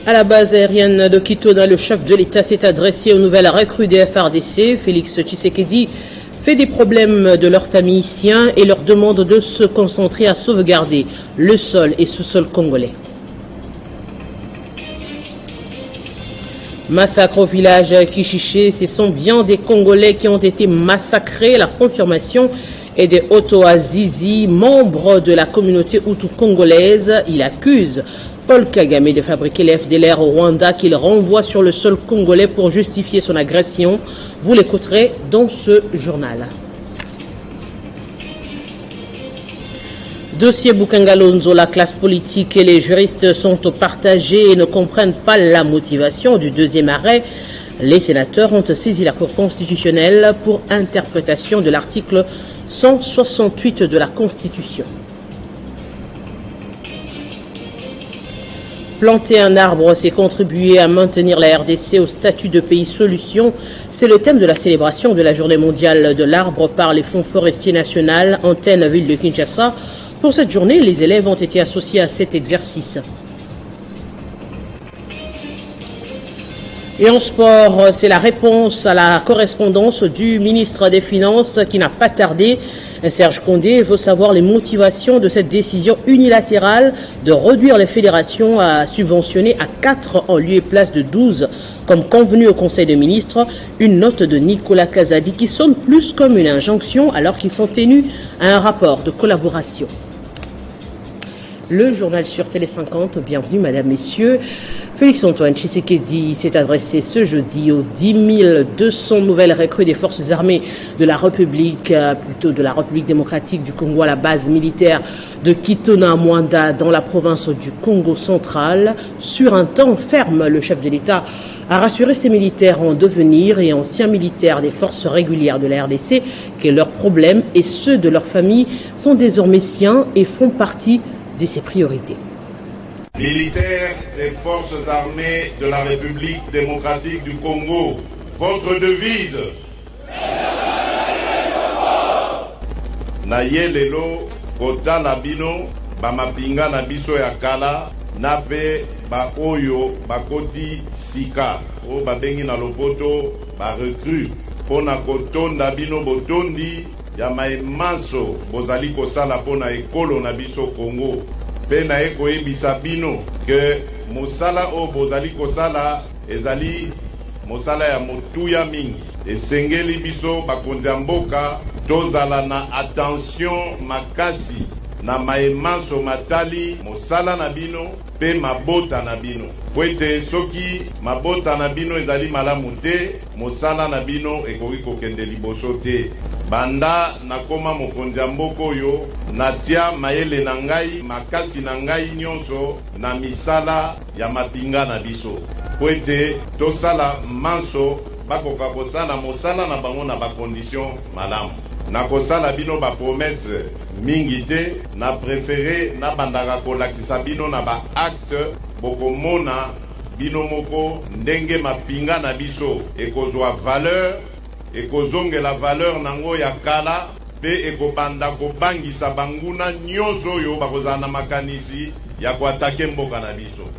À la base aérienne de Kitona, le chef de l'État s'est adressé aux nouvelles recrues des FARDC. Félix Tshisekedi fait des problèmes de leurs familles et leur demande de se concentrer à sauvegarder le sol et sous-sol congolais. Massacre au village Kishiché, ce sont bien des Congolais qui ont été massacrés. La confirmation est de Otto Azizi, membre de la communauté Hutu congolaise. Il accuse Paul Kagame de fabriquer les FDLR au Rwanda qu'il renvoie sur le sol congolais pour justifier son agression. Vous l'écouterez dans ce journal. Dossier Bukangalonzo, la classe politique et les juristes sont partagés et ne comprennent pas la motivation du deuxième arrêt. Les sénateurs ont saisi la Cour constitutionnelle pour interprétation de l'article 168 de la Constitution. Planter un arbre, c'est contribuer à maintenir la RDC au statut de pays solution. C'est le thème de la célébration de la Journée mondiale de l'arbre par les fonds forestiers nationaux, antenne ville de Kinshasa. Pour cette journée, les élèves ont été associés à cet exercice. Et en sport, c'est la réponse à la correspondance du ministre des Finances qui n'a pas tardé. Serge Condé veut savoir les motivations de cette décision unilatérale de réduire les fédérations à subventionner à 4 en lieu et place de 12, comme convenu au Conseil des ministres. Une note de Nicolas Kazadi qui sonne plus comme une injonction alors qu'ils sont tenus à un rapport de collaboration. Le journal sur Télé 50, bienvenue madame, messieurs. Félix-Antoine Tshisekedi s'est adressé ce jeudi aux 10 200 nouvelles recrues des forces armées de la République, de la République démocratique du Congo à la base militaire de Kitona Mwanda dans la province du Congo central. Sur un temps ferme, le chef de l'État a rassuré ses militaires en devenir et anciens militaires des forces régulières de la RDC que leurs problèmes et ceux de leurs familles sont désormais siens et font partie de ses priorités. Militaires des forces armées de la République démocratique du Congo, votre devise Naye lelo kota na bino bamapinga na biso ya kala na pe ba oyo bakoti sika o babengi na lopoto ba recrue pona kotonda bino botondi ya maemanso bozali kosala pona ekolo na biso Congo. Pena eko ebisa bino ke mosala o bozali kosala ezali mosala ya motuya mingi. Esengeli biso bakonzi ya mboka tozala na attention makasi na maemanso matali mosala na bino pe mabota na bino. Kwete soki mabota na bino ezali malamu te, mosala na bino ekoki kokende liboso te. Banda nakoma mokonzi ya mboka oyo natia mayele na ngai makasi na ngai nyonso na misala ya mapinga na biso. Kwete tosala manso bakoka kosala mosala na bango na bakondisyon malamu. Na kosala bino ba promesse mingi te, na préféré na bandaka kolakisa bino na ba acte bokomona bino moko ndenge mapinga na biso ekozwa valeur, ekozongela valeur nango ya kala pe ekobanda kobangisa banguna nyonso oyo bakozala na makanisi ya koatake mboka na biso.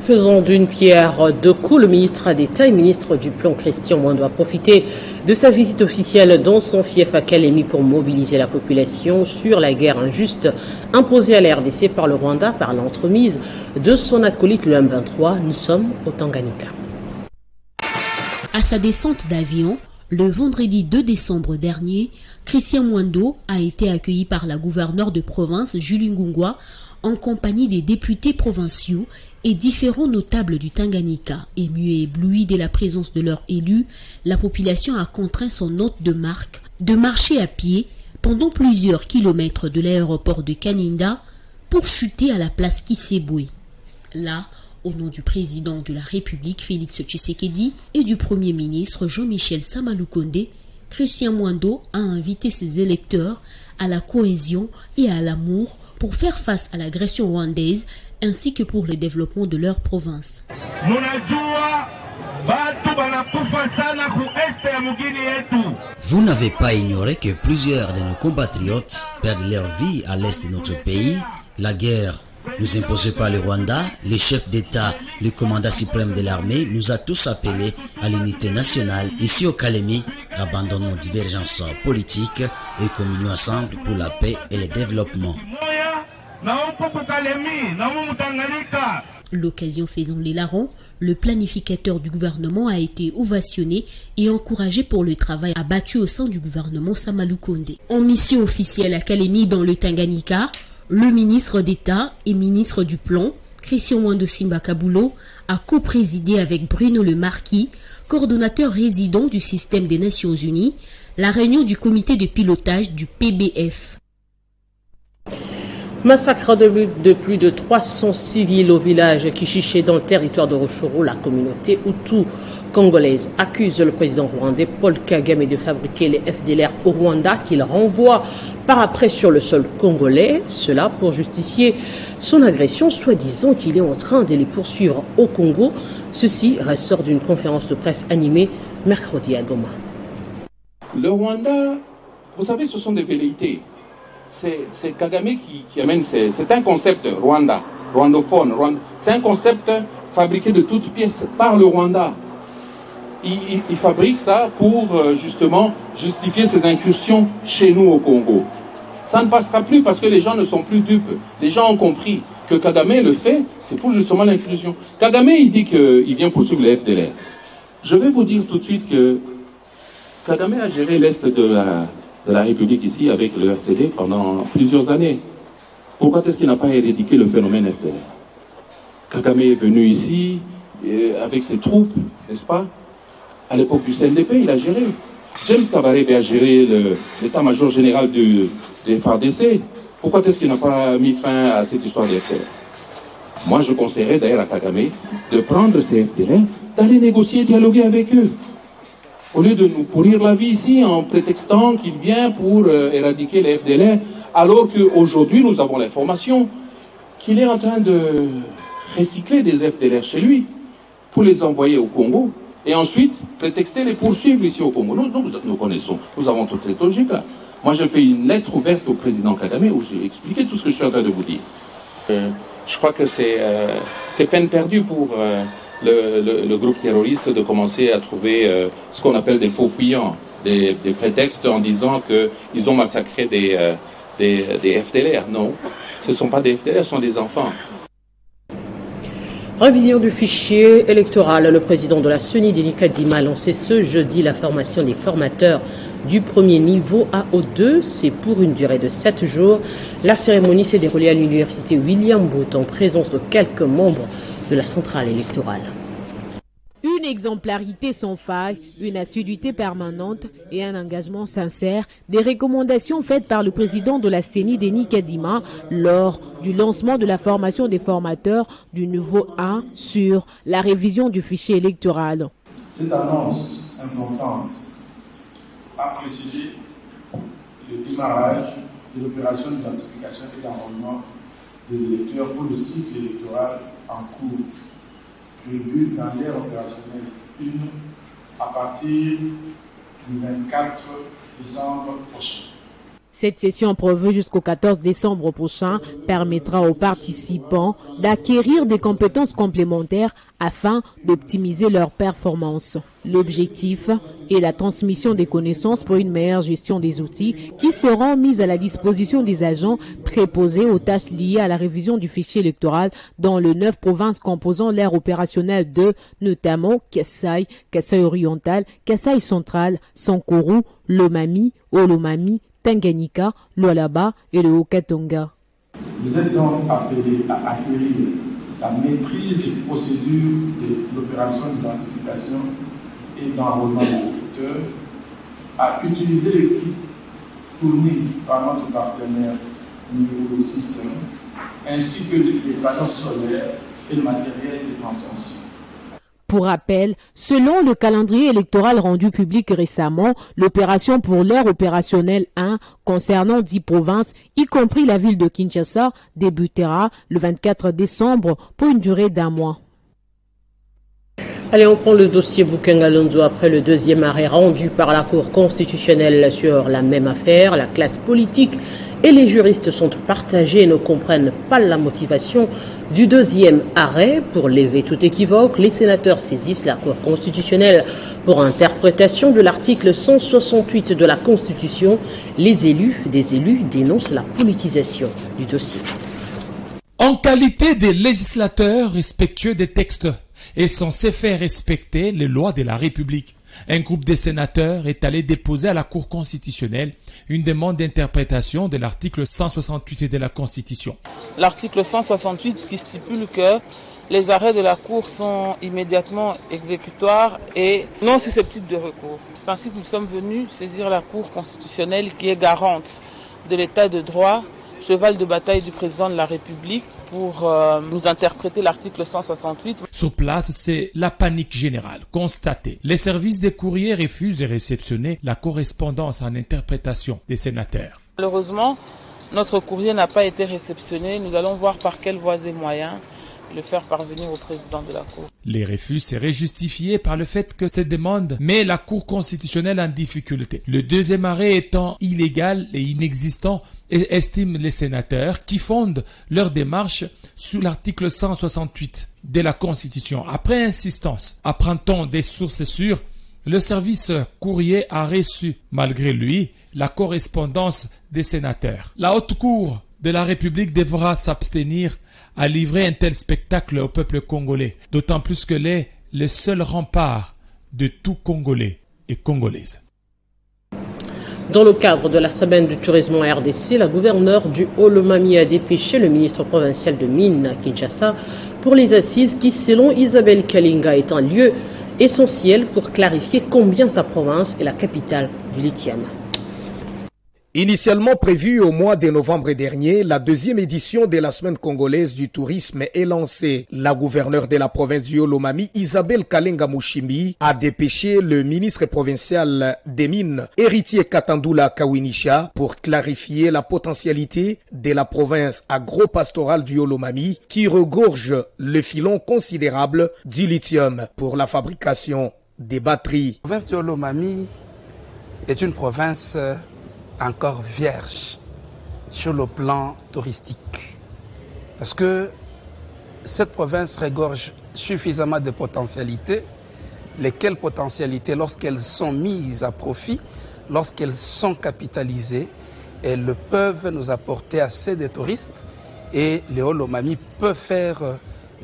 Faisons d'une pierre deux coups. Le ministre d'État et ministre du Plan Christian Mwando a profité de sa visite officielle dans son fief à Kalemi pour mobiliser la population sur la guerre injuste imposée à la RDC par le Rwanda par l'entremise de son acolyte le M23. Nous sommes au Tanganyika. À sa descente d'avion, le vendredi 2 décembre dernier, Christian Mwando a été accueilli par la gouverneure de province Julie Ngungwa en compagnie des députés provinciaux et différents notables du Tanganyika. Ému et ébloui de la présence de leurs élus, la population a contraint son hôte de marque de marcher à pied pendant plusieurs kilomètres de l'aéroport de Kaninda pour chuter à la place Kisebwe. Là, au nom du président de la République Félix Tshisekedi et du Premier ministre Jean-Michel Samalukonde, Christian Mwando a invité ses électeurs à la cohésion et à l'amour pour faire face à l'agression rwandaise ainsi que pour le développement de leur province. Vous n'avez pas ignoré que plusieurs de nos compatriotes perdent leur vie à l'est de notre pays. La guerre Nous imposez pas le Rwanda, le chef d'État, le commandant suprême de l'armée nous a tous appelés à l'unité nationale. Ici au Kalemi, abandonnons nos divergences politiques et communions ensemble pour la paix et le développement. L'occasion faisant les larrons, le planificateur du gouvernement a été ovationné et encouragé pour le travail abattu au sein du gouvernement Samalou Kondé. En mission officielle à Kalemi dans le Tanganyika, le ministre d'État et ministre du Plan, Christian Mwando Simba Kabulo, a co-présidé avec Bruno Le Marquis, coordonnateur résident du système des Nations Unies, la réunion du comité de pilotage du PBF. Massacre de plus de 300 civils au village Kishiché dans le territoire de Rutshuru. La communauté Hutu congolaise accuse le président rwandais Paul Kagame de fabriquer les FDLR au Rwanda qu'il renvoie par après sur le sol congolais. Cela pour justifier son agression, soi-disant qu'il est en train de les poursuivre au Congo. Ceci ressort d'une conférence de presse animée mercredi à Goma. Le Rwanda, vous savez, ce sont des velléités. C'est Kagame qui amène, c'est un concept Rwanda, rwandophone. C'est un concept fabriqué de toutes pièces par le Rwanda. Il fabrique ça pour justement justifier ses incursions chez nous au Congo. Ça ne passera plus parce que les gens ne sont plus dupes. Les gens ont compris que Kagame le fait, c'est pour justement l'inclusion. Kagame, il dit qu'il vient poursuivre les FDLR. Je vais vous dire tout de suite que Kagame a géré l'Est de la République ici avec le FDL pendant plusieurs années. Pourquoi est-ce qu'il n'a pas éradiqué le phénomène FDL? Kagame est venu ici avec ses troupes, n'est-ce pas? À l'époque du CNDP, il a géré. James Kabarebe a géré l'état-major général des FARDC. Pourquoi est-ce qu'il n'a pas mis fin à cette histoire des FDL? Moi, je conseillerais d'ailleurs à Kagame de prendre ces FDL, d'aller négocier et dialoguer avec eux. Au lieu de nous pourrir la vie ici en prétextant qu'il vient pour éradiquer les FDLR, alors qu'aujourd'hui nous avons l'information qu'il est en train de recycler des FDLR chez lui pour les envoyer au Congo et ensuite prétexter les poursuivre ici au Congo. Nous connaissons, nous avons toute cette logique-là. Moi j'ai fait une lettre ouverte au président Kagame où j'ai expliqué tout ce que je suis en train de vous dire. Je crois que c'est peine perdue pour le groupe terroriste de commencer à trouver ce qu'on appelle des faux fuyants, des prétextes en disant qu'ils ont massacré des FDLR. Non, ce ne sont pas des FDLR, ce sont des enfants. Révision du fichier électoral. Le président de la CENI, Denis Kadima, a lancé ce jeudi la formation des formateurs du premier niveau à O2. C'est pour une durée de 7 jours. La cérémonie s'est déroulée à l'université William Booth en présence de quelques membres de la centrale électorale. Une exemplarité sans faille, une assiduité permanente et un engagement sincère, des recommandations faites par le président de la CENI, Denis Kadima, lors du lancement de la formation des formateurs du niveau 1 sur la révision du fichier électoral. Cette annonce importante a précisé le démarrage de l'opération d'identification et d'enrôlement des électeurs pour le cycle électoral en cours, prévu dans l'ère opérationnelle 1 à partir du 24 décembre prochain. Cette session prévue jusqu'au 14 décembre prochain permettra aux participants d'acquérir des compétences complémentaires afin d'optimiser leur performance. L'objectif est la transmission des connaissances pour une meilleure gestion des outils qui seront mis à la disposition des agents préposés aux tâches liées à la révision du fichier électoral dans les 9 provinces composant l'aire opérationnelle 2, notamment Kasai, Kasai oriental, Kasai central, Sankuru, Lomami, Olomami, Tanganyika, Lualaba et le Haut-Katanga. Vous êtes donc appelés à acquérir la maîtrise des procédures de l'opération d'identification et d'enrôlement des électeurs, à utiliser les kits fournis par notre partenaire Niveau System, ainsi que les panneaux solaires et le matériel de transmission. Pour rappel, selon le calendrier électoral rendu public récemment, l'opération pour l'ère opérationnelle 1 concernant 10 provinces, y compris la ville de Kinshasa, débutera le 24 décembre pour une durée d'1 mois. Allez, on prend le dossier Boukenga-Lonzo après le deuxième arrêt rendu par la Cour constitutionnelle sur la même affaire. La classe politique et les juristes sont partagés et ne comprennent pas la motivation du deuxième arrêt. Pour lever tout équivoque, les sénateurs saisissent la Cour constitutionnelle pour interprétation de l'article 168 de la Constitution. Des élus dénoncent la politisation du dossier. En qualité de législateurs respectueux des textes et censés faire respecter les lois de la République, un groupe de sénateurs est allé déposer à la Cour constitutionnelle une demande d'interprétation de l'article 168 de la Constitution. L'article 168 qui stipule que les arrêts de la Cour sont immédiatement exécutoires et non susceptibles de recours. C'est ainsi que nous sommes venus saisir la Cour constitutionnelle qui est garante de l'état de droit, cheval de bataille du président de la République pour nous interpréter l'article 168. Sur place, c'est la panique générale constatée. Les services des courriers refusent de réceptionner la correspondance en interprétation des sénateurs. Malheureusement, notre courrier n'a pas été réceptionné. Nous allons voir par quelles voies et moyens le faire parvenir au président de la Cour. Les refus seraient justifiés par le fait que cette demande met la Cour constitutionnelle en difficulté. Le deuxième arrêt étant illégal et inexistant, estiment les sénateurs qui fondent leur démarche sous l'article 168 de la Constitution. Après insistance, apprend-on des sources sûres, le service courrier a reçu, malgré lui, la correspondance des sénateurs. La Haute Cour de la République devra s'abstenir à livrer un tel spectacle au peuple congolais, d'autant plus que l'est le seul rempart de tout Congolais et Congolaises. Dans le cadre de la semaine du tourisme en RDC, la gouverneure du Haut-Lomami a dépêché le ministre provincial de Mines à Kinshasa pour les assises qui, selon Isabelle Kalinga, est un lieu essentiel pour clarifier combien sa province est la capitale du lithium. Initialement prévue au mois de novembre dernier, la deuxième édition de la semaine congolaise du tourisme est lancée. La gouverneure de la province du Haut-Lomami, Isabelle Kalenga Mushimbi, a dépêché le ministre provincial des Mines, héritier Katandula Kawinisha, pour clarifier la potentialité de la province agro-pastorale du Haut-Lomami qui regorge le filon considérable du lithium pour la fabrication des batteries. La province du Haut-Lomami est une province encore vierge sur le plan touristique. Parce que cette province regorge suffisamment de potentialités, lesquelles potentialités, lorsqu'elles sont mises à profit, lorsqu'elles sont capitalisées, elles peuvent nous apporter assez de touristes et le Haut-Lomami peut faire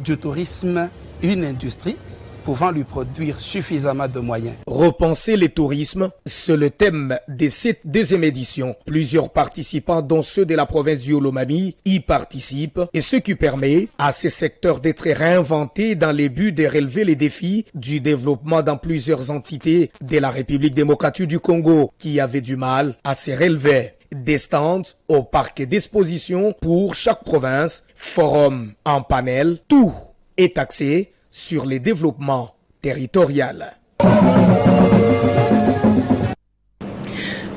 du tourisme une industrie pouvant lui produire suffisamment de moyens. Repenser le tourisme, c'est le thème de cette deuxième édition. Plusieurs participants, dont ceux de la province du Haut-Lomami, y participent, et ce qui permet à ces secteurs d'être réinventés dans le but de relever les défis du développement dans plusieurs entités de la République démocratique du Congo, qui avaient du mal à se relever. Des stands au parc d'exposition pour chaque province, forum en panel, tout est axé sur les développements territoriaux.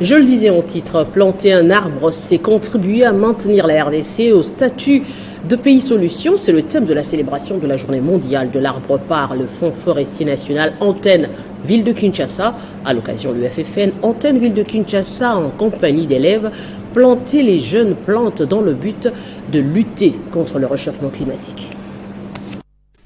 Je le disais en titre, planter un arbre, c'est contribuer à maintenir la RDC au statut de pays solution. C'est le thème de la célébration de la journée mondiale de l'arbre par le Fonds forestier national Antenne Ville de Kinshasa. À l'occasion, l'UFFN Antenne Ville de Kinshasa, en compagnie d'élèves, planter les jeunes plantes dans le but de lutter contre le réchauffement climatique.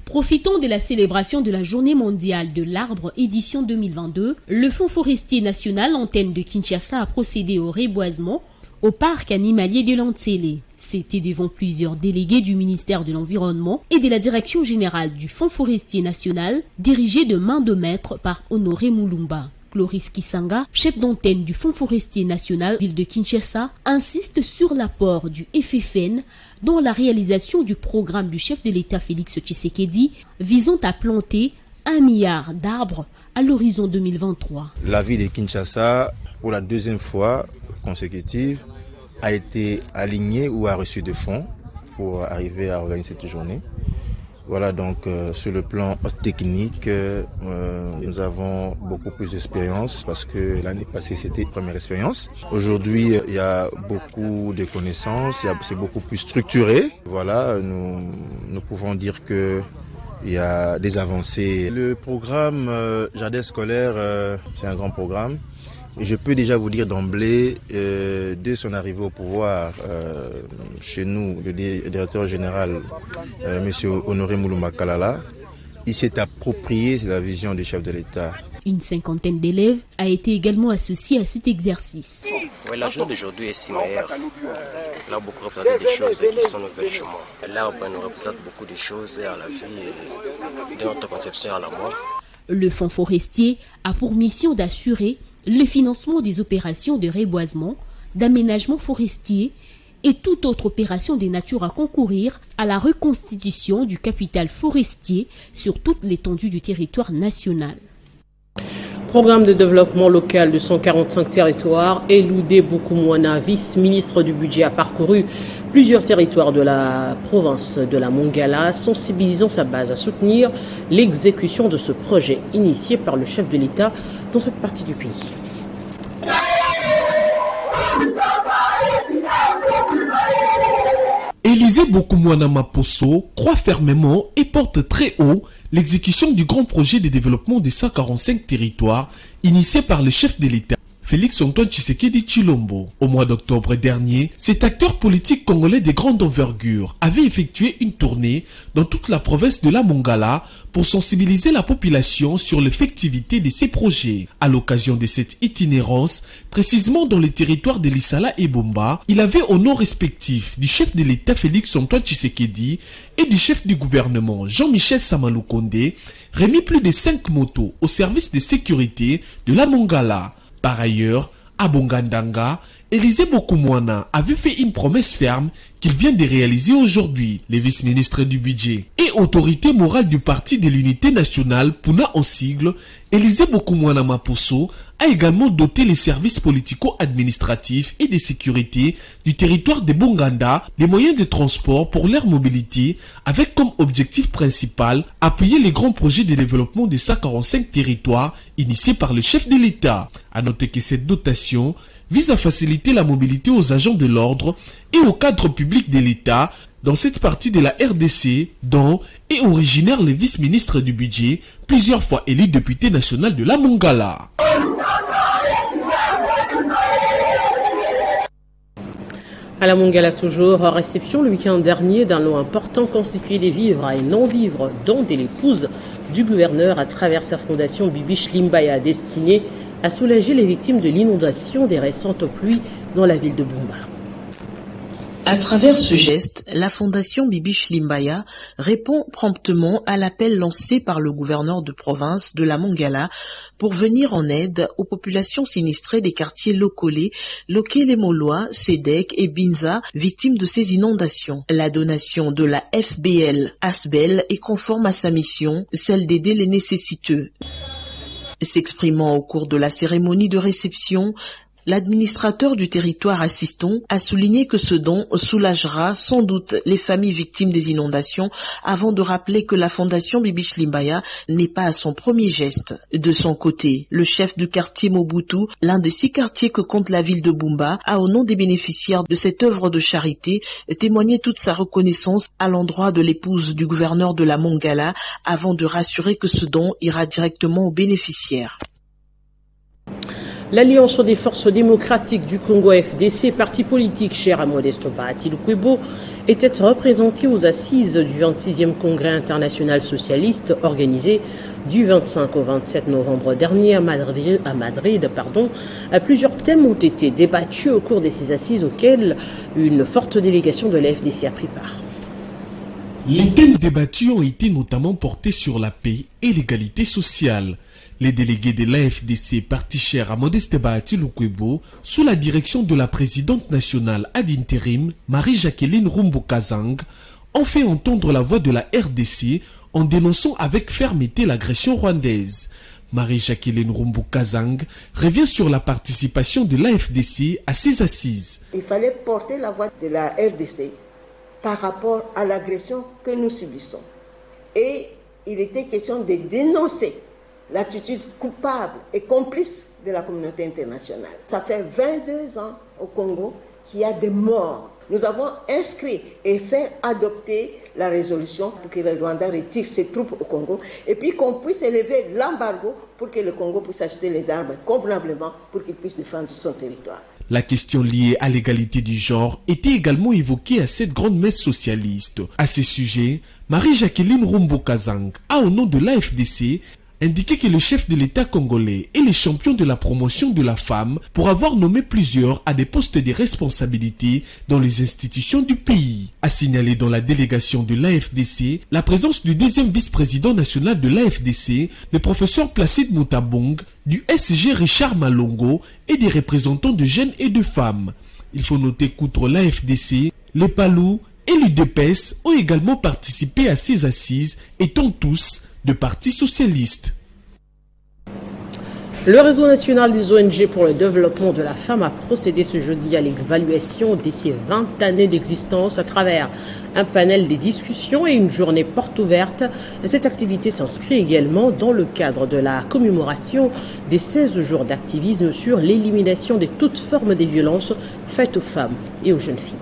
Profitant de la célébration de la Journée mondiale de l'arbre édition 2022, le Fonds forestier national Antenne de Kinshasa a procédé au reboisement au parc animalier de Lantsele. C'était devant plusieurs délégués du ministère de l'Environnement et de la Direction générale du Fonds forestier national, dirigé de main de maître par Honoré Moulumba. Cloris Kisanga, chef d'antenne du Fonds forestier national ville de Kinshasa, insiste sur l'apport du FFN dans la réalisation du programme du chef de l'État Félix Tshisekedi visant à planter 1 milliard d'arbres à l'horizon 2023. La ville de Kinshasa, pour la deuxième fois consécutive, a été alignée ou a reçu des fonds pour arriver à organiser cette journée. Voilà, donc sur le plan technique, nous avons beaucoup plus d'expérience parce que l'année passée c'était une première expérience. Aujourd'hui, il y a beaucoup de connaissances, c'est beaucoup plus structuré. Voilà, nous pouvons dire que il y a des avancées. Le programme Jardin scolaire, c'est un grand programme Je peux déjà vous dire d'emblée, dès son arrivée au pouvoir, chez nous, le directeur général, M. Honoré Moulouma Kalala, il s'est approprié la vision du chef de l'État. Une cinquantaine d'élèves a été également associée à cet exercice. Oui, la journée d'aujourd'hui est si meilleure. Elle a beaucoup représenté des choses qui sont nouvelles chez moi. Là, on nous représente beaucoup de choses à la vie et de notre conception à la mort. Le Fonds forestier a pour mission d'assurer le financement des opérations de reboisement, d'aménagement forestier et toute autre opération de nature à concourir à la reconstitution du capital forestier sur toute l'étendue du territoire national. Programme de développement local de 145 territoires, Eloudé Boukoumouana, vice-ministre du budget, a parcouru plusieurs territoires de la province de la Mongala, sensibilisant sa base à soutenir l'exécution de ce projet initié par le chef de l'État dans cette partie du pays. Élisée Boukoumouana Maposo croit fermement et porte très haut l'exécution du grand projet de développement des 145 territoires initié par le chef de l'État, Félix Antoine Tshisekedi Tshilombo. Au mois d'octobre dernier, cet acteur politique congolais de grande envergure avait effectué une tournée dans toute la province de la Mongala pour sensibiliser la population sur l'effectivité de ces projets. À l'occasion de cette itinérance, précisément dans les territoires de Lissala et Bomba, il avait au nom respectif du chef de l'État Félix Antoine Tshisekedi et du chef du gouvernement Jean-Michel Samalou Kondé remis plus de 5 motos au service de sécurité de la Mongala. Par ailleurs, à Bongandanga, Élisée Boukoumouana avait fait une promesse ferme qu'il vient de réaliser aujourd'hui. Les vice-ministres du budget et autorité morale du parti de l'unité nationale, Puna en sigle, Élisée Boukoumouana Maposo a également doté les services politico-administratifs et de sécurité du territoire de Bonganda des moyens de transport pour leur mobilité, avec comme objectif principal appuyer les grands projets de développement des 145 territoires initiés par le chef de l'État. À noter que cette dotation vise à faciliter la mobilité aux agents de l'ordre et au cadre public de l'État dans cette partie de la RDC, dont est originaire le vice-ministre du budget, plusieurs fois élu député national de la Mongala. À la Mongala toujours, réception le week-end dernier d'un lot important constitué des vivres et non-vivres, dont de l'épouse du gouverneur à travers sa fondation Bibiche Limbaya, destinée à soulager les victimes de l'inondation des récentes pluies dans la ville de Bumba. À travers ce geste, la fondation Bibiche Limbaya répond promptement à l'appel lancé par le gouverneur de province de la Mongala pour venir en aide aux populations sinistrées des quartiers Lokole, Lokele-Moloa, Sédek et Binza, victimes de ces inondations. La donation de la FBL Asbel est conforme à sa mission, celle d'aider les nécessiteux. S'exprimant au cours de la cérémonie de réception, l'administrateur du territoire assistant a souligné que ce don soulagera sans doute les familles victimes des inondations avant de rappeler que la fondation Bibiche Limbaya n'est pas à son premier geste. De son côté, le chef du quartier Mobutu, l'un des 6 quartiers que compte la ville de Bumba, a au nom des bénéficiaires de cette œuvre de charité témoigné toute sa reconnaissance à l'endroit de l'épouse du gouverneur de la Mongala avant de rassurer que ce don ira directement aux bénéficiaires. L'Alliance des forces démocratiques du Congo FDC, parti politique cher à Modesto Bahati Lukwebo, était représentée aux assises du 26e Congrès international socialiste organisé du 25 au 27 novembre dernier à Madrid. Plusieurs thèmes ont été débattus au cours de ces assises auxquelles une forte délégation de la FDC a pris part. Les thèmes débattus ont été notamment portés sur la paix et l'égalité sociale. Les délégués de l'AFDC, parti cher à Modeste Bahati Lukwebo, sous la direction de la présidente nationale ad intérim, Marie-Jacqueline Rumbu-Kazang, ont fait entendre la voix de la RDC en dénonçant avec fermeté l'agression rwandaise. Marie-Jacqueline Rumbu-Kazang revient sur la participation de l'AFDC à ces assises. Il fallait porter la voix de la RDC par rapport à l'agression que nous subissons. Et il était question de dénoncer l'attitude coupable et complice de la communauté internationale. Ça fait 22 ans au Congo qu'il y a des morts nous avons inscrit et fait adopter la résolution pour que le Rwanda retire ses troupes au Congo et puis qu'on puisse élever l'embargo pour que le Congo puisse acheter les armes convenablement pour qu'il puisse défendre son territoire. La question liée à l'égalité du genre était également évoquée à cette grande messe socialiste. À ce sujet, Marie-Jacqueline Rumbo-Kazang a, au nom de l'AFDC, indiqué que le chef de l'État congolais est le champion de la promotion de la femme pour avoir nommé plusieurs à des postes de responsabilité dans les institutions du pays. A signalé dans la délégation de l'AFDC la présence du deuxième vice-président national de l'AFDC, le professeur Placide Moutabong, du SG Richard Malongo et des représentants de jeunes et de femmes. Il faut noter qu'outre l'AFDC, les Palou et l'UDPS ont également participé à ces assises, étant tous de partis socialistes. Le réseau national des ONG pour le développement de la femme a procédé ce jeudi à l'évaluation de ses 20 années d'existence à travers un panel de discussions et une journée porte ouverte. Cette activité s'inscrit également dans le cadre de la commémoration des 16 jours d'activisme sur l'élimination de toutes formes de violences faites aux femmes et aux jeunes filles.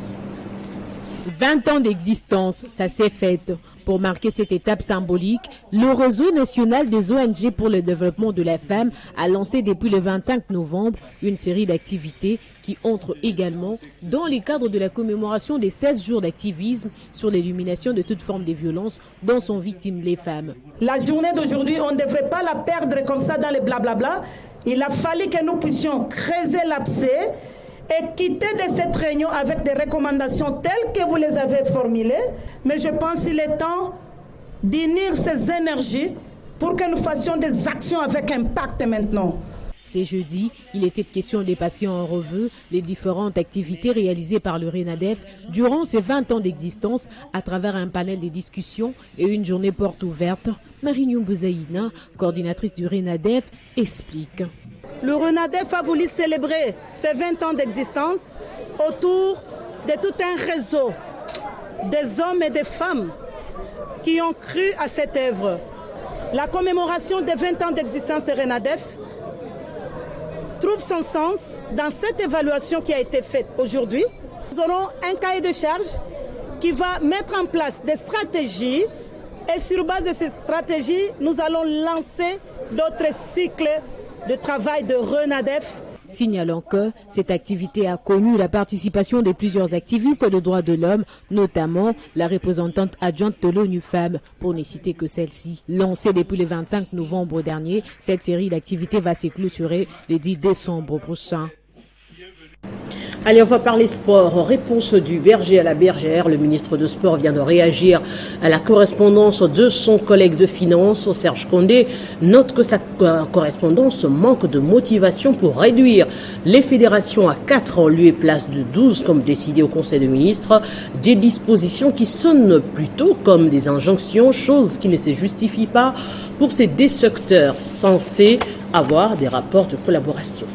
20 ans d'existence, ça s'est fait. Pour marquer cette étape symbolique, le réseau national des ONG pour le développement de la femme a lancé depuis le 25 novembre une série d'activités qui entrent également dans les cadres de la commémoration des 16 jours d'activisme sur l'élimination de toute forme de violence dont sont victimes les femmes. La journée d'aujourd'hui, on ne devrait pas la perdre comme ça dans les blablabla. Il a fallu que nous puissions creuser l'abcès et quitter de cette réunion avec des recommandations telles que vous les avez formulées. Mais je pense qu'il est temps d'unir ces énergies pour que nous fassions des actions avec impact maintenant. C'est jeudi, il était question de passer en revue les différentes activités réalisées par le RENADEF durant ses 20 ans d'existence à travers un panel de discussions et une journée porte ouverte. Marignon Bouzaïna, coordinatrice du RENADEF, explique. Le RENADEF a voulu célébrer ses 20 ans d'existence autour de tout un réseau des hommes et des femmes qui ont cru à cette œuvre. La commémoration des 20 ans d'existence de RENADEF trouve son sens dans cette évaluation qui a été faite aujourd'hui. Nous aurons un cahier de charges qui va mettre en place des stratégies et sur base de ces stratégies, nous allons lancer d'autres cycles de travail de RENADEF. Signalant que cette activité a connu la participation de plusieurs activistes de droits de l'homme, notamment la représentante adjointe de l'ONU Femmes, pour ne citer que celle-ci. Lancée depuis le 25 novembre dernier, cette série d'activités va se clôturer le 10 décembre prochain. Allez, on va parler sport. Réponse du berger à la bergère. Le ministre de Sport vient de réagir à la correspondance de son collègue de finances, Serge Condé. Note que sa correspondance manque de motivation pour réduire les fédérations à 4 en lieu et place de 12, comme décidé au Conseil des ministres. Des dispositions qui sonnent plutôt comme des injonctions, chose qui ne se justifie pas pour ces deux secteurs censés avoir des rapports de collaboration.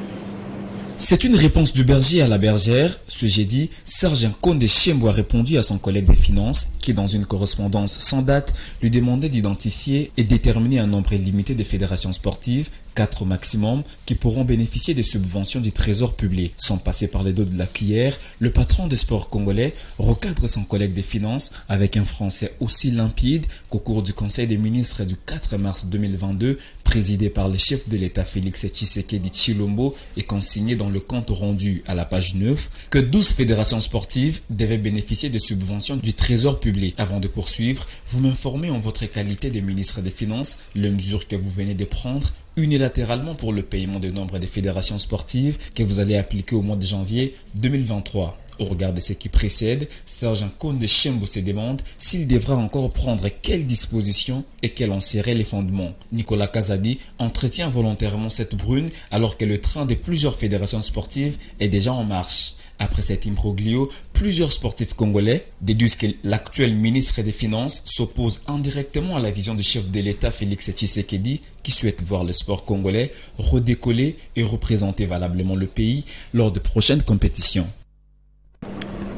C'est une réponse du berger à la bergère. Ce jeudi, Serge Condé Chiembo a répondu à son collègue des finances qui, dans une correspondance sans date, lui demandait d'identifier et déterminer un nombre limité de fédérations sportives, 4 au maximum, qui pourront bénéficier des subventions du trésor public. Sans passer par les dos de la cuillère, le patron des sports congolais recadre son collègue des finances avec un français aussi limpide qu'au cours du Conseil des ministres du 4 mars 2022, présidé par le chef de l'État Félix Tshisekedi Tshilombo et consigné dans le compte rendu à la page 9, que 12 fédérations sportives devaient bénéficier de subventions du trésor public. Avant de poursuivre, vous m'informez en votre qualité de ministre des Finances les mesures que vous venez de prendre unilatéralement pour le paiement du nombre des fédérations sportives que vous allez appliquer au mois de janvier 2023. Au regard de ce qui précède, Serge Condé Chiembo se demande s'il devra encore prendre quelles dispositions et quels en seraient les fondements. Nicolas Kazadi entretient volontairement cette brune alors que le train de plusieurs fédérations sportives est déjà en marche. Après cet imbroglio, plusieurs sportifs congolais déduisent que l'actuel ministre des Finances s'oppose indirectement à la vision du chef de l'État Félix Tshisekedi qui souhaite voir le sport congolais redécoller et représenter valablement le pays lors de prochaines compétitions.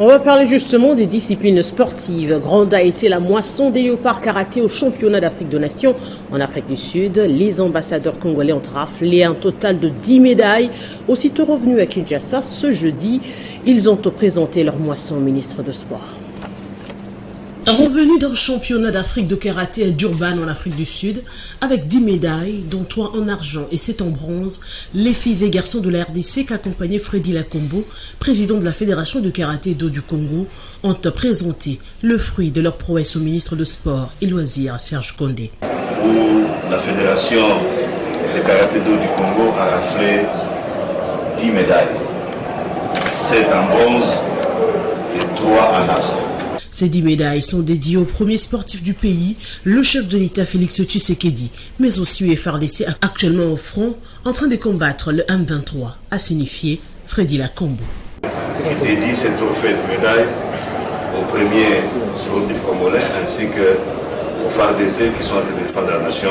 On va parler justement des disciplines sportives. Grande a été la moisson des léopards karaté au championnat d'Afrique de Nations en Afrique du Sud. Les ambassadeurs congolais ont raflé un total de 10 médailles. Aussitôt revenus à Kinshasa ce jeudi, ils ont présenté leur moisson au ministre de Sport. Revenu d'un championnat d'Afrique de karaté à Durban en Afrique du Sud, avec 10 médailles, dont 3 en argent et 7 en bronze, les filles et garçons de la RDC qu'accompagnait Freddy Lacombo, président de la Fédération de karaté d'eau du Congo, ont présenté le fruit de leur prouesse au ministre de Sport et Loisirs, Serge Kondé. Où la Fédération de karaté d'eau du Congo a raflé 10 médailles, 7 en bronze et 3 en argent. Ces 10 médailles sont dédiées au premier sportif du pays, le chef de l'État Félix Tshisekedi, mais aussi UFRDC actuellement au front, en train de combattre le M23, a signifié Freddy Lacombo. Il dédie ces trophées de médailles aux premiers sportifs congolais ainsi qu'aux FARDC qui sont en train de défendre la nation.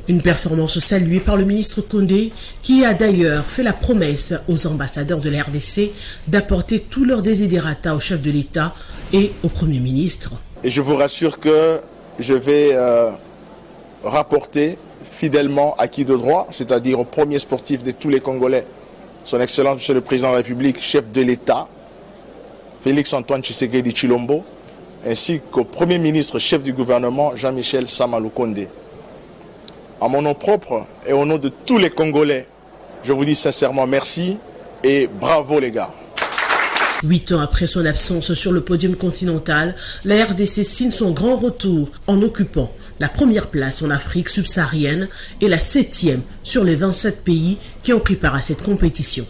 Une performance saluée par le ministre Kondé, qui a d'ailleurs fait la promesse aux ambassadeurs de la RDC d'apporter tous leurs désidérata au chef de l'État et au Premier ministre. Et je vous rassure que je vais rapporter fidèlement à qui de droit, c'est-à-dire au premier sportif de tous les Congolais, son Excellence Monsieur le Président de la République, chef de l'État, Félix Antoine Tshisekedi Tshilombo, ainsi qu'au Premier ministre, chef du gouvernement, Jean-Michel Sama Lukonde. À mon nom propre et au nom de tous les Congolais, je vous dis sincèrement merci et bravo les gars. 8 ans après son absence sur le podium continental, la RDC signe son grand retour en occupant la première place en Afrique subsaharienne et la 7e sur les 27 pays qui ont pris part à cette compétition.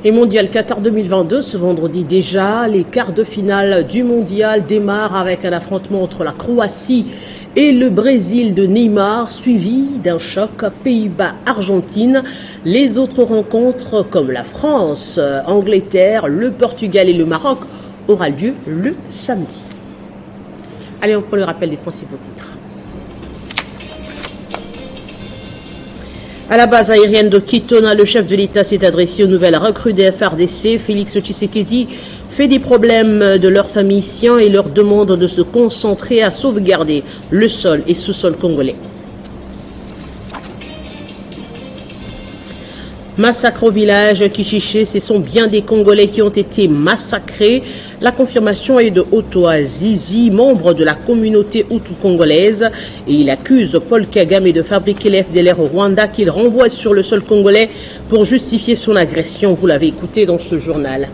Et Mondial Qatar 2022, ce vendredi déjà, les quarts de finale du Mondial démarrent avec un affrontement entre la Croatie et le Brésil de Neymar, suivi d'un choc Pays-Bas-Argentine. Les autres rencontres, comme la France, Angleterre, le Portugal et le Maroc, aura lieu le samedi. Allez, on prend le rappel des principaux titres. À la base aérienne de Kitona, le chef de l'État s'est adressé aux nouvelles recrues des FARDC. Félix Tshisekedi fait des problèmes de leurs familles siens et leur demande de se concentrer à sauvegarder le sol et sous-sol congolais. Massacre au village Kichiché, ce sont bien des Congolais qui ont été massacrés. La confirmation est de Otto Azizi, membre de la communauté hutu-congolaise, et il accuse Paul Kagame de fabriquer les FDLR au Rwanda qu'il renvoie sur le sol congolais pour justifier son agression. Vous l'avez écouté dans ce journal.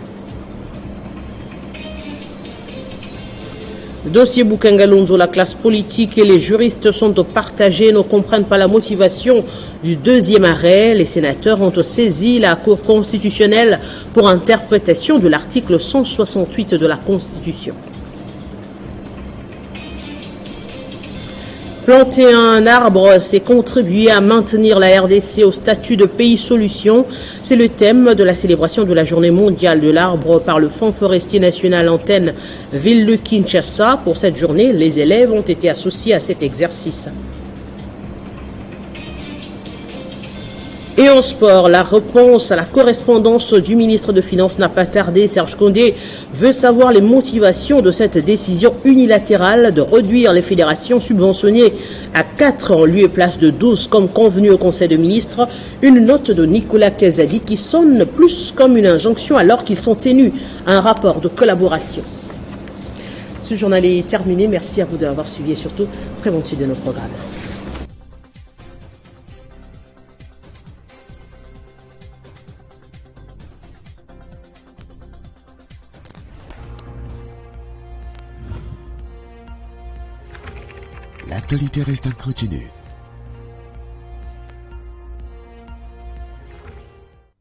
Dossier Bukangalonzo, la classe politique et les juristes sont partagés, ne comprennent pas la motivation du deuxième arrêt. Les sénateurs ont saisi la Cour constitutionnelle pour interprétation de l'article 168 de la Constitution. Planter un arbre, c'est contribuer à maintenir la RDC au statut de pays solution. C'est le thème de la célébration de la journée mondiale de l'arbre par le Fonds forestier national Antenne Ville de Kinshasa. Pour cette journée, les élèves ont été associés à cet exercice. Et en sport, la réponse à la correspondance du ministre des Finances n'a pas tardé. Serge Kondé veut savoir les motivations de cette décision unilatérale de réduire les fédérations subventionnées à 4 en lieu et place de 12 comme convenu au Conseil des ministres. Une note de Nicolas Kazadi qui sonne plus comme une injonction alors qu'ils sont tenus à un rapport de collaboration. Ce journal est terminé. Merci à vous de l'avoir suivi et surtout, très bonne suite de nos programmes. L'actualité reste en continu.